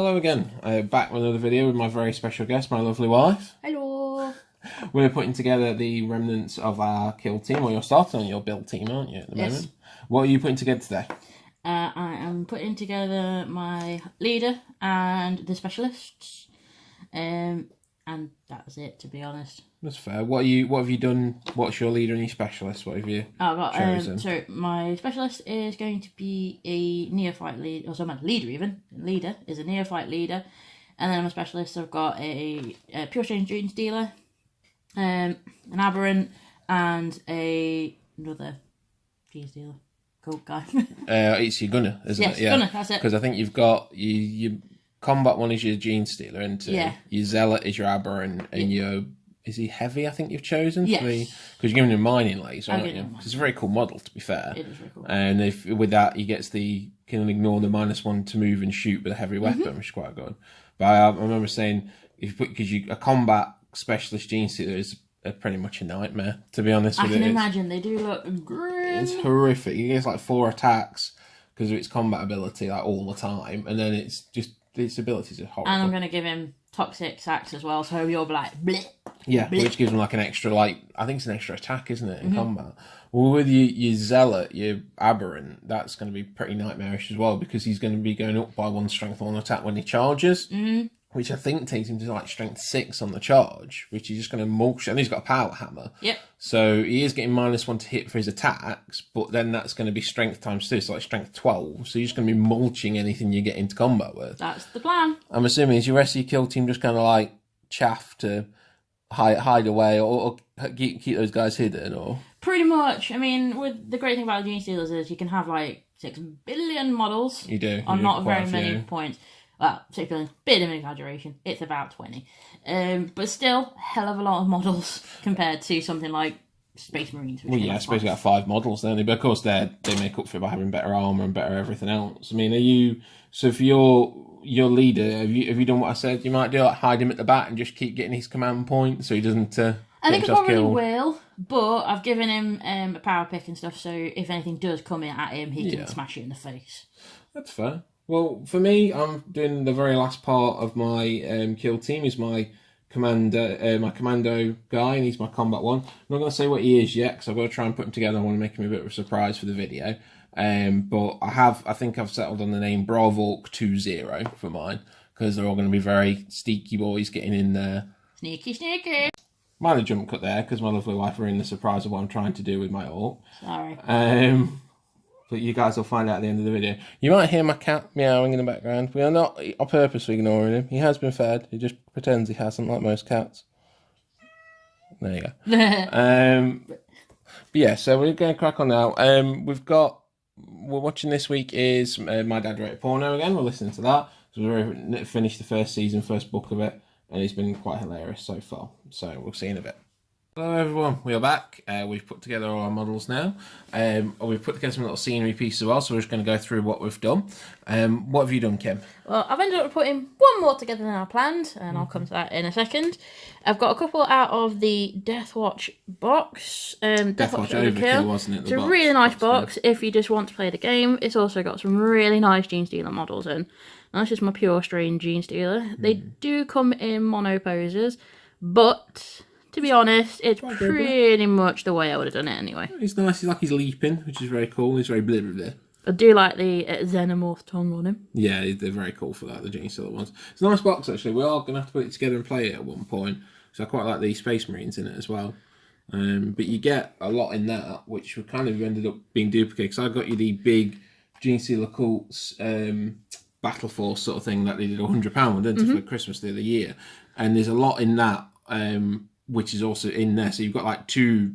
Hello again, back with another video with my very special guest, my lovely wife. Hello. We're putting together the remnants of our kill team, or you're starting on your build team, aren't you, at the moment? What are you putting together today? I am putting together my leader and the specialists, and that's it, to be honest. That's fair. What have you done? What's your leader and your specialist? What have you chosen? So my specialist is going to be a neophyte leader, or so my leader even. Leader is a neophyte leader, and then my specialist I've got a pure strange gene stealer, an aberrant, and another gene stealer. Cool guy. It's your gunner, isn't it? Yeah, gunner. That's it. Because I think you've got your combat one is your gene stealer, and your zealot is your aberrant, and your is he heavy? I think you've chosen. Yes. Because you're giving him a mining laser, aren't you? It's a very cool model, to be fair. It is very cool. And if with that he gets can ignore the -1 to move and shoot with a heavy weapon, which is quite good. But I remember saying because a combat specialist gene stealer is pretty much a nightmare, to be honest with you. I can imagine they do look grim. It's horrific. He gets like 4 attacks because of its combat ability, like all the time, and then it's just its abilities are horrible. And I'm going to give him toxic sacks as well, so you'll be like, bleh. Yeah, bleh. Which gives him like an extra, I think it's an extra attack, isn't it, in combat? Well, with your zealot, your aberrant, that's going to be pretty nightmarish as well, because he's going to be going up by 1 strength on attack when he charges, which I think takes him to like strength 6 on the charge, which he's just going to mulch, and he's got a power hammer. Yep. So he is getting -1 to hit for his attacks, but then that's going to be strength times 2, so like strength 12. So you're just going to be mulching anything you get into combat with. That's the plan. I'm assuming is your rest of your kill team just kind of like chaff to hide away or keep those guys hidden, or pretty much. I mean, with the great thing about the Gene Stealers is you can have like 6 billion models. You do. On not very many points. Well, 6 billion, bit of an exaggeration. It's about 20. But still, hell of a lot of models compared to something like Space Marines. Well, yeah, I suppose you got 5 models, don't they? But of course, they make up for it by having better armor and better everything else. I mean, so for your leader, have you done what I said you might do? Like hide him at the back and just keep getting his command point so he doesn't. I think I probably will, but I've given him a power pick and stuff, so if anything does come in at him, he can smash it in the face. That's fair. Well, for me, I'm doing the very last part of my kill team. Is my commando guy, and he's my combat one. I'm not going to say what he is yet, because I've got to try and put him together. I want to make him a bit of a surprise for the video. But I think I've settled on the name Bravolk 20 for mine, because they're all going to be very sneaky boys getting in there. Sneaky, sneaky. Might have jump cut there, because my lovely wife are in the surprise of what I'm trying to do with my orc. Sorry. But you guys will find out at the end of the video. You might hear my cat meowing in the background. We are not purposely ignoring him. He has been fed. He just pretends he hasn't, like most cats. There you go. But yeah, so we're going to crack on now. We're watching this week is My Dad Wrote a Porno again. We're listening to that. So we've finished the first book of it, and it's been quite hilarious so far. So we'll see in a bit. Hello everyone, we are back. We've put together all our models now. We've put together some little scenery pieces as well, so we're just going to go through what we've done. What have you done, Kim? Well, I've ended up putting one more together than I planned, and I'll come to that in a second. I've got a couple out of the Deathwatch box. Deathwatch Overkill, wasn't it? It's a really nice box if you just want to play the game. It's also got some really nice Gene Stealer models in. And that's just my pure strain Gene Stealer. They do come in mono poses, but to be honest, it's pretty much the way I would have done it anyway. He's nice. He's leaping, which is very cool. He's very blibber. I do like the xenomorph tongue on him. Yeah, they're very cool for that, the Gene Stealer ones. It's a nice box, actually. We are going to have to put it together and play it at one point. So I quite like the Space Marines in it as well. But you get a lot in that, which kind of ended up being duplicated. Because I got you the big Gene Stealer Cults Battle Force sort of thing that they did £100 didn't it, for Christmas the other year. And there's a lot in that, which is also in there. So you've got like 2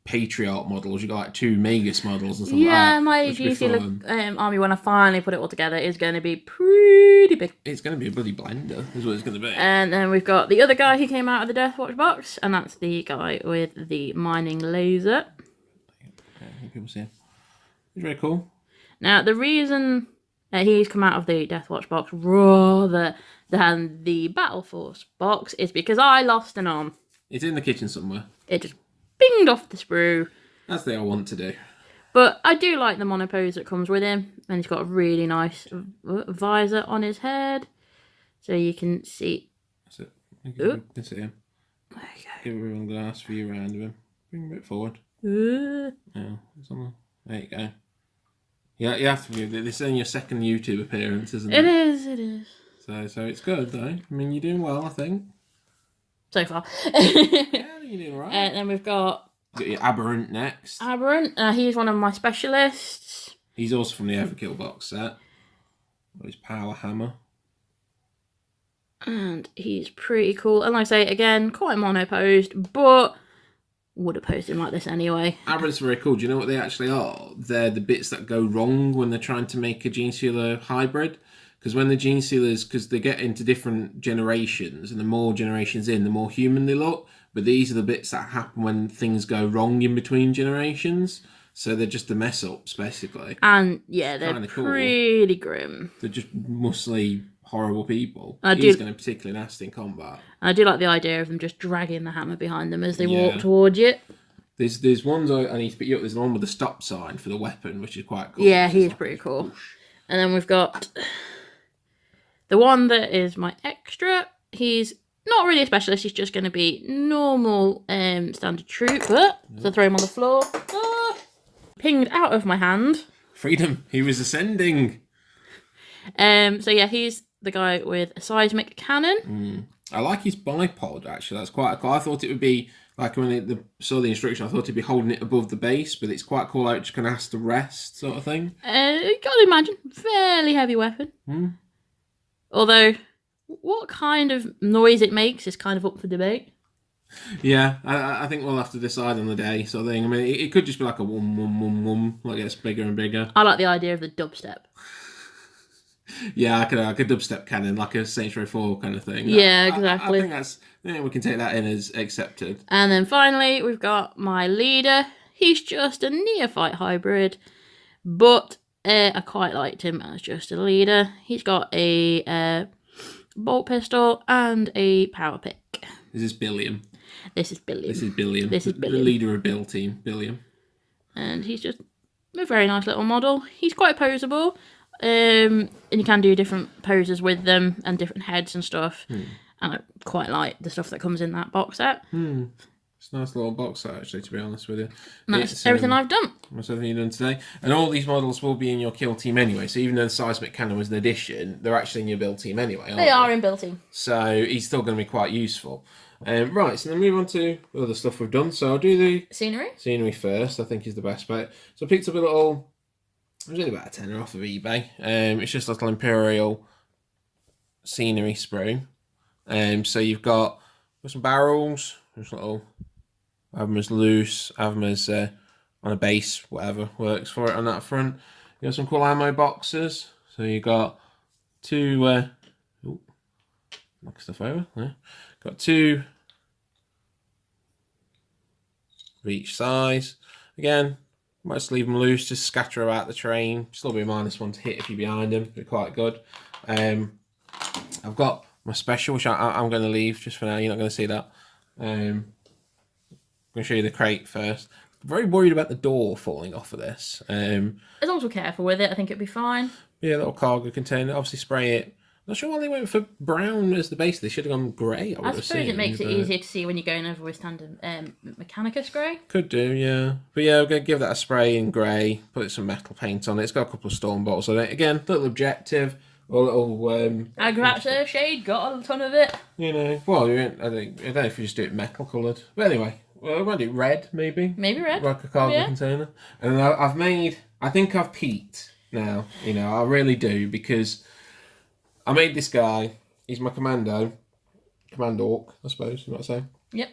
Patriarch models, you've got like 2 Magus models and stuff like that. Yeah, my Gene Stealer army, when I finally put it all together, is going to be pretty big. It's going to be a bloody blender, is what it's going to be. And then we've got the other guy who came out of the Deathwatch box, and that's the guy with the mining laser. Yeah, people see him. He's very cool. Now, the reason he's come out of the Deathwatch box rather than the Battle Force box is because I lost an arm. It's in the kitchen somewhere. It just binged off the sprue. That's the thing I want to do. But I do like the monopose that comes with him. And he's got a really nice visor on his head. so you can see. That's it. You can see him. There you go. Give everyone a glass view around of him. Bring him a bit forward. Yeah, it's on there you go. Yeah, you have to view this. Is your second YouTube appearance, isn't it? It is. So it's good though. I mean, you're doing well, I think. So far. Yeah, you're doing right. And then we've got your Aberrant next. Aberrant. He's one of my specialists. He's also from the Overkill box set. His power hammer. And he's pretty cool. And like I say, again, quite mono-posed, but would have posed him like this anyway. Aberrant's very cool. Do you know what they actually are? They're the bits that go wrong when they're trying to make a Gene Sealer hybrid. Because when the Gene Sealers, because they get into different generations, and the more generations in, the more human they look. But these are the bits that happen when things go wrong in between generations. So they're just the mess ups, basically. And yeah, they're pretty grim. They're just muscly, horrible people. He's going to be particularly nasty in combat. I do like the idea of them just dragging the hammer behind them as they walk towards you. There's ones I need to pick you up. There's one with the stop sign for the weapon, which is quite cool. Yeah, he's pretty cool. Whoosh. And then we've got the one that is my extra. He's not really a specialist. He's just going to be normal standard troop. But so I throw him on the floor. Pinged out of my hand. Freedom. He was ascending. So yeah, he's the guy with a seismic cannon. I like his bipod, actually. That's quite cool. I thought it would be, like when they saw the instruction, I thought it'd be holding it above the base, but it's quite cool how it just kind of has to rest, sort of thing. You got to imagine, fairly heavy weapon. Although, what kind of noise it makes is kind of up for debate. Yeah, I think we'll have to decide on the day, sort of thing. I mean, it could just be like a wum, wum, wum, wum, like it gets bigger and bigger. I like the idea of the dubstep. Yeah, like a dubstep cannon, like a Saints Row 4 kind of thing. Yeah, exactly. I think we can take that in as accepted. And then finally, we've got my leader. He's just a neophyte hybrid, but I quite liked him as just a leader. He's got a bolt pistol and a power pick. This is Billiam. This is Billiam. The leader of Bill Team, Billiam. And he's just a very nice little model. He's quite posable. And you can do different poses with them and different heads and stuff. And I quite like the stuff that comes in that box set. It's a nice little box set, actually, to be honest with you. And that's everything I've done. That's everything you've done today. And all these models will be in your kill team anyway. So even though the seismic cannon was an addition, they're actually in your build team anyway, They are in build team. So he's still going to be quite useful. Right, so then move on to other stuff we've done. So I'll do the scenery first, I think is the best bet. So I picked up a little, it was only about a tenner off of eBay. It's just a little Imperial scenery sprue. So you've got some barrels, just little, have them as loose, have them as on a base, whatever works for it on that front. You got some cool ammo boxes. So you got two, knock stuff over, yeah. Got two of each size. Again, might just leave them loose, just scatter about the terrain. Still be a -1 to hit if you're behind them. Be quite good. I've got my special, which I'm going to leave just for now. You're not going to see that. I'm going to show you the crate first. I'm very worried about the door falling off of this. As long as we're careful with it, I think it'll be fine. Yeah, little cargo container. Obviously spray it. Not sure why they went for brown as the base. They should have gone grey, I suppose it makes it easier to see when you're going over with standard Mechanicus grey. Could do, yeah. But yeah, we're going to give that a spray in grey, put some metal paint on it. It's got a couple of storm bottles on it. Again, little objective, or little... Aggravator shade, got a ton of it. You know, well, I don't know if you just do it metal coloured. But anyway, well, I might do red, maybe. Maybe red. Like a cargo container. And I think I've peaked now. You know, I really do, because... I made this guy. He's my commando orc, I suppose you might say. Yep.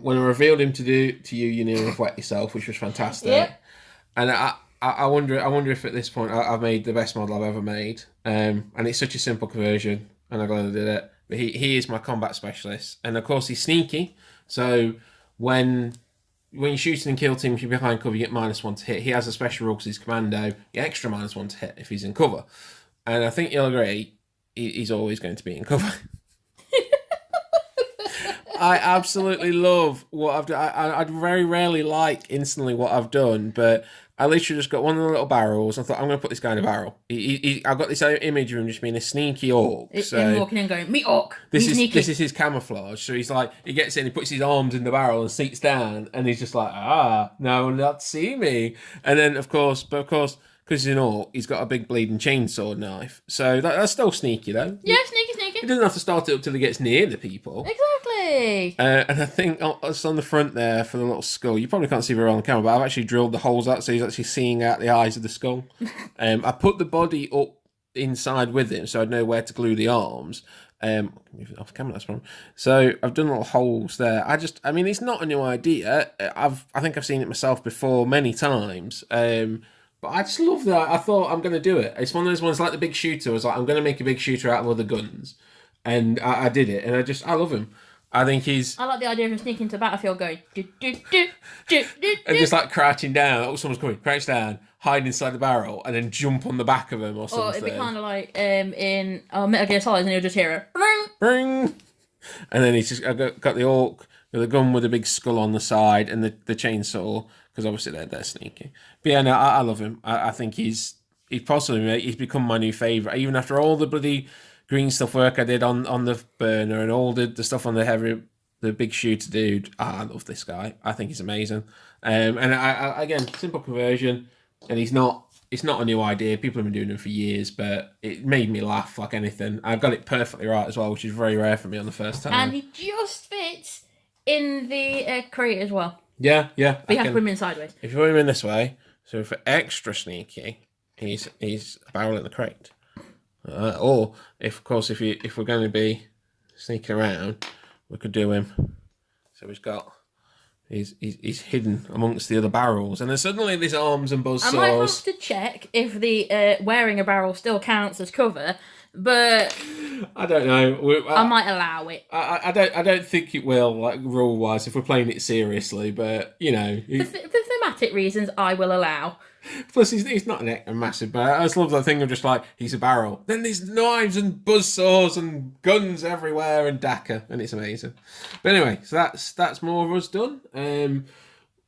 When I revealed him to you, you nearly have wet yourself, which was fantastic. Yep. And I wonder if at this point I've made the best model I've ever made. And it's such a simple conversion, and I'm glad I did it. But he is my combat specialist, and of course he's sneaky. So when you're shooting and kill team, if you're behind cover, you get -1 to hit. He has a special rule because he's commando. You get extra -1 to hit if he's in cover. And I think you'll agree, he's always going to be in cover. I absolutely love what I've done. I'd very rarely like instantly what I've done, but I literally just got one of the little barrels. I thought, I'm going to put this guy in a barrel. I've got this image of him just being a sneaky orc. Him walking in going, me orc, this is sneaky. This is his camouflage. So he's like, he gets in, he puts his arms in the barrel and sits down, and he's just like, no one will see me. And then, of course, because he's an orc, he's got a big bleeding chainsaw knife. So that's still sneaky, though. Yeah, sneaky. He doesn't have to start it up till he gets near the people. Exactly. And I think it's on the front there for the little skull. You probably can't see very well on the camera, but I've actually drilled the holes out so he's actually seeing out the eyes of the skull. I put the body up inside with him so I'd know where to glue the arms. Move it off camera, that's problem. So I've done little holes there. I mean, it's not a new idea. I think I've seen it myself before many times. But I just love that. I thought, I'm going to do it. It's one of those ones like the big shooter. I was like, I'm going to make a big shooter out of other guns. And I did it. And I love him. I think he's... I like the idea of him sneaking into the battlefield going... and just like crouching down. Oh, someone's coming. Crouch down. Hide inside the barrel. And then jump on the back of him or something. Or it'd be kind of like in Metal Gear Solid and you'll just hear it. Bring. And then he's just got the orc with a gun with a big skull on the side and the chainsaw. Because obviously they're sneaky. But yeah, no, I love him. I think he's become my new favourite. Even after all the bloody green stuff work I did on the burner and all the stuff on the big shooter dude. I love this guy. I think he's amazing. And I again, simple conversion. And it's not a new idea. People have been doing them for years, but it made me laugh like anything. I got it perfectly right as well, which is very rare for me on the first time. And he just fits in the crate as well. Yeah. But you have to put him in sideways. If you put him in this way, so for extra sneaky, he's a barrel in the crate. Or if we're going to be sneaking around, we could do him. So he's hidden amongst the other barrels, and then suddenly there's arms and buzzsaws. I might have to check if the wearing a barrel still counts as cover. But I don't know. I might allow it. I don't think it will, like rule wise, if we're playing it seriously. But you know, for thematic reasons, I will allow. Plus, he's not a massive barrel. I just love that thing of just like he's a barrel. Then there's knives and buzzsaws and guns everywhere and Daka, and it's amazing. But anyway, so that's more of us done.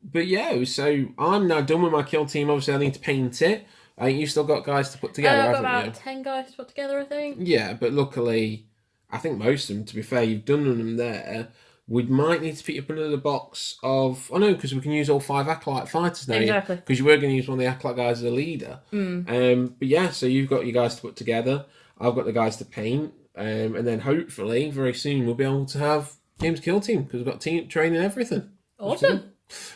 But yeah, so I'm now done with my kill team. Obviously, I need to paint it. You've still got guys to put together, haven't you? I've got about 10 guys to put together, I think. Yeah, but luckily, I think most of them, to be fair, you've done them there. We might need to pick up another box of... Oh, no, because we can use all 5 Acolyte fighters now. Exactly. Because you were going to use one of the Acolyte guys as a leader. But yeah, so you've got your guys to put together. I've got the guys to paint. And then hopefully, very soon, we'll be able to have Games Kill Team. Because we've got team training and everything. Awesome.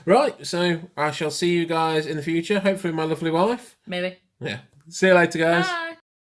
Right, so I shall see you guys in the future. Hopefully my lovely wife. Maybe. Yeah. See you later, guys. Bye.